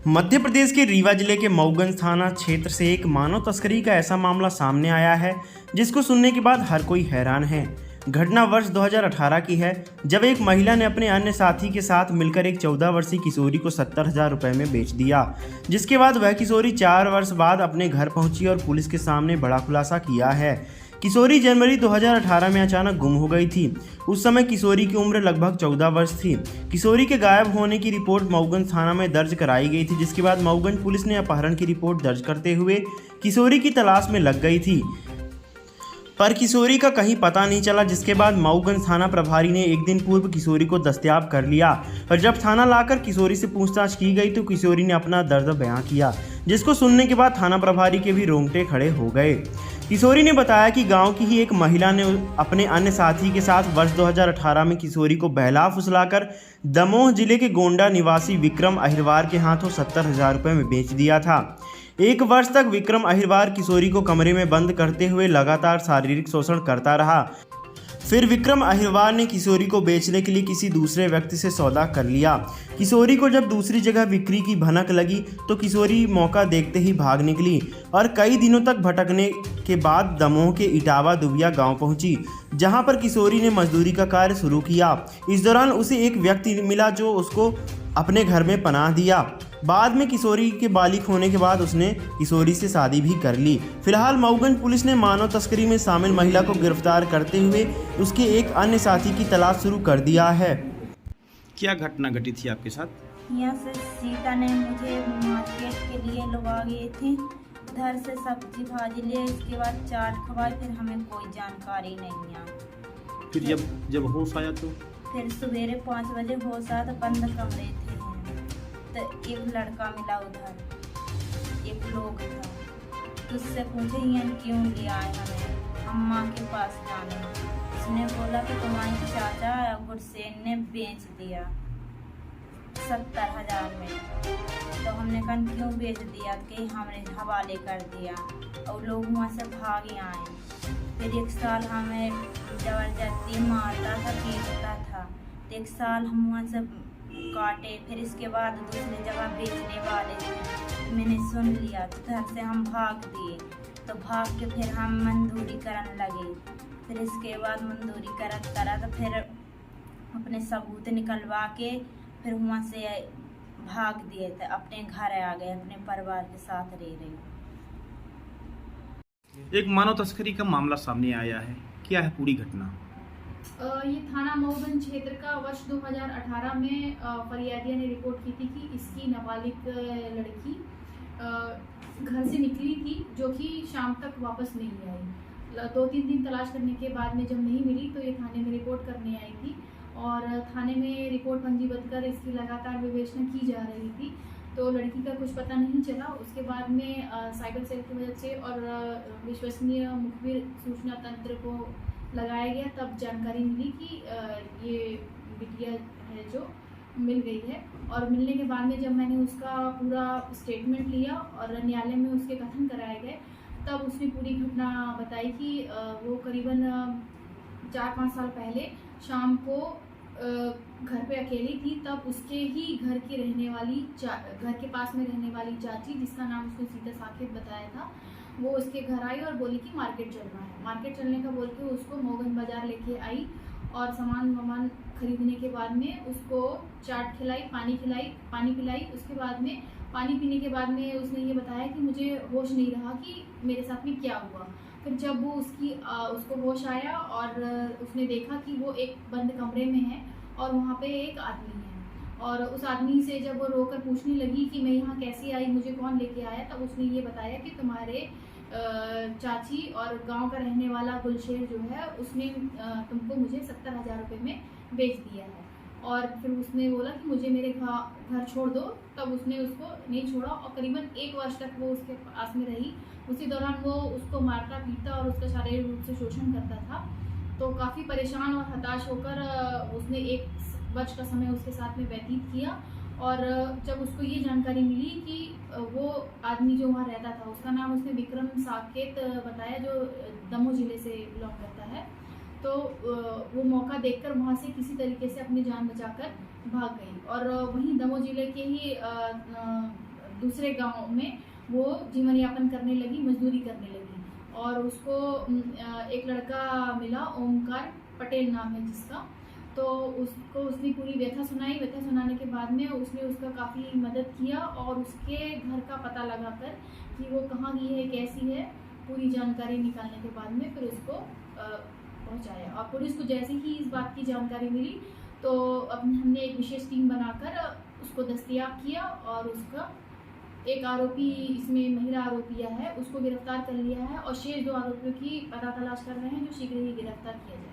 मध्य प्रदेश के रीवा जिले के मऊगंज थाना क्षेत्र से एक मानव तस्करी का ऐसा मामला सामने आया है जिसको सुनने के बाद हर कोई हैरान है। घटना वर्ष 2018 की है, जब एक महिला ने अपने अन्य साथी के साथ मिलकर एक 14 वर्षीय किशोरी को 70,000 रुपये में बेच दिया, जिसके बाद वह किशोरी 4 वर्ष बाद अपने घर पहुंची और पुलिस के सामने बड़ा खुलासा किया है। किशोरी जनवरी 2018 में अचानक गुम हो गई थी। उस समय किशोरी की उम्र लगभग 14 वर्ष थी। किशोरी के गायब होने की रिपोर्ट मऊगंज थाना में दर्ज कराई गई थी, जिसके बाद मऊगंज पुलिस ने अपहरण की रिपोर्ट दर्ज करते हुए किशोरी की तलाश में लग गई थी, पर किशोरी का कहीं पता नहीं चला। जिसके बाद मऊगंज थाना प्रभारी ने एक दिन पूर्व किशोरी को दस्तयाब कर लिया और जब थाना लाकर किशोरी से पूछताछ की गई तो किशोरी ने अपना दर्द बयां किया, जिसको सुनने के बाद थाना प्रभारी के भी रोंगटे खड़े हो गए। किशोरी ने बताया कि गांव की ही एक महिला ने अपने अन्य साथी के साथ वर्ष 2018 में किशोरी को बहला फुसलाकर दमोह जिले के गोंडा निवासी विक्रम अहिरवार के हाथों 70,000 रुपये में बेच दिया था। 1 वर्ष तक विक्रम अहिरवार किशोरी को कमरे में बंद करते हुए लगातार शारीरिक शोषण करता रहा। फिर विक्रम अहिरवार ने किशोरी को बेचने के लिए किसी दूसरे व्यक्ति से सौदा कर लिया। किशोरी को जब दूसरी जगह बिक्री की भनक लगी तो किशोरी मौका देखते ही भाग निकली और कई दिनों तक भटकने के बाद दमोह के इटावा दुबिया गांव पहुंची, जहां पर किशोरी ने मजदूरी का कार्य शुरू किया। इस दौरान उसे एक व्यक्ति मिला जो उसको अपने घर में पनाह दिया। बाद में किशोरी के बालिग होने के बाद उसने किशोरी से शादी भी कर ली। फिलहाल मऊगंज पुलिस ने मानव तस्करी में शामिल महिला को गिरफ्तार करते हुए उसके एक अन्य साथी की तलाश शुरू कर दिया है। क्या घटना घटी थी आपके साथ? यहाँ से सीता ने मुझे मार्केट के लिए लगा गए थे, घर से सब्जी भाजी ले, इसके बाद चाट खवाए, फिर हमें कोई जानकारी नहीं है। फिर जब होश आया तो फिर सवेरे 5 बजे होश आया तो बंद कमरे थे, तो एक लड़का मिला उधर, एक लोग था, तो उससे पूछे यहाँ क्यों ले आए हमें, अम्मा के पास जाने। उसने बोला कि तुम्हारी चाचा गुरसेन ने बेच दिया 70,000 में। तो हमने कहा क्यों बेच दिया, कि हमने हवाले कर दिया, और लोग वहाँ से भाग आए। फिर 1 साल हमें ज़बरदस्ती मारता था, पीटता था, तो 1 साल हम वहाँ से काटे। फिर इसके बाद दूसरी जगह बेचने वाले थे, मैंने सुन लिया तो घर से हम भाग दिए। तो भाग के फिर हम मजदूरी करने लगे। फिर इसके बाद मजदूरी करा तो फिर अपने सबूत निकलवा के फिर वहाँ से भाग दिए थे, अपने घर आ गए, अपने परिवार के साथ रह रहे। एक मानव तस्करी का मामला सामने आया है, क्या है पूरी घटना? ये थाना मऊगंज क्षेत्र का वर्ष 2018 में फरियादिया ने रिपोर्ट की थी कि इसकी नाबालिग लड़की घर से निकली थी, जो कि शाम तक वापस नहीं आई। 2-3 दिन तलाश करने के बाद में जब नहीं मिली तो ये थाने में रिपोर्ट करने आई थी और थाने में रिपोर्ट पंजीबद्ध कर इसकी लगातार विवेचना की जा रही थी। तो लड़की का कुछ पता नहीं चला। उसके बाद में साइबर सेल की मदद से और विश्वसनीय मुखबिर सूचना तंत्र को लगाया गया, तब जानकारी मिली कि ये बिटिया है जो मिल गई है। और मिलने के बाद में जब मैंने उसका पूरा स्टेटमेंट लिया और न्यायालय में उसके कथन कराए गए, तब उसने पूरी घटना बताई कि वो करीबन 4-5 साल पहले शाम को घर पे अकेली थी। तब उसके ही घर की रहने वाली घर के पास में रहने वाली चाची, जिसका नाम उसने सीधा साकेत बताया था, वो उसके घर आई और बोली कि मार्केट चलना है। मार्केट चलने का बोल के उसको मऊगंज बाजार लेके आई और सामान खरीदने के बाद में उसको चाट खिलाई, पानी पिलाई। उसके बाद में पानी पीने के बाद में उसने ये बताया कि मुझे होश नहीं रहा कि मेरे साथ में क्या हुआ। फिर जब वो उसको होश आया और उसने देखा कि वो एक बंद कमरे में है और वहाँ पे एक आदमी है, और उस आदमी से जब वो रोकर पूछने लगी कि मैं यहाँ कैसे आई, मुझे कौन लेके आया, तब उसने ये बताया कि तुम्हारे चाची और गांव का रहने वाला गुलशेर जो है उसने तुमको मुझे 70,000 रुपये में बेच दिया है। और फिर उसने बोला कि मुझे मेरे घर छोड़ दो। तब उसने उसको नहीं छोड़ा और करीबन 1 वर्ष तक वो उसके पास में रही। उसी दौरान वो उसको मारता पीटता और उसका शारीरिक रूप से शोषण करता था। तो काफ़ी परेशान और हताश होकर उसने 1 वर्ष का समय उसके साथ में व्यतीत किया। और जब उसको ये जानकारी मिली कि वो आदमी जो वहाँ रहता था, उसका नाम उसने विक्रम साकेत बताया, जो दमोह जिले से बिलोंग करता है, तो वो मौका देखकर वहाँ से किसी तरीके से अपनी जान बचाकर भाग गई। और वहीं दमोह जिले के ही दूसरे गांव में वो जीवन यापन करने लगी, मजदूरी करने लगी। और उसको एक लड़का मिला, ओमकार पटेल नाम है जिसका। तो उसने पूरी व्यथा सुनाई। व्यथा सुनाने के बाद में उसने उसका काफ़ी मदद किया और उसके घर का पता लगाकर कि वो कहाँ की है, कैसी है, पूरी जानकारी निकालने के बाद में फिर उसको पहुंचाया। और पुलिस को जैसे ही इस बात की जानकारी मिली तो हमने एक विशेष टीम बनाकर उसको दस्तयाब किया और उसका एक आरोपी, इसमें महिला आरोपिया है, उसको गिरफ्तार कर लिया है और शेष 2 आरोपियों की पता तलाश कर रहे हैं, जो शीघ्र ही गिरफ्तार किया जाएगा।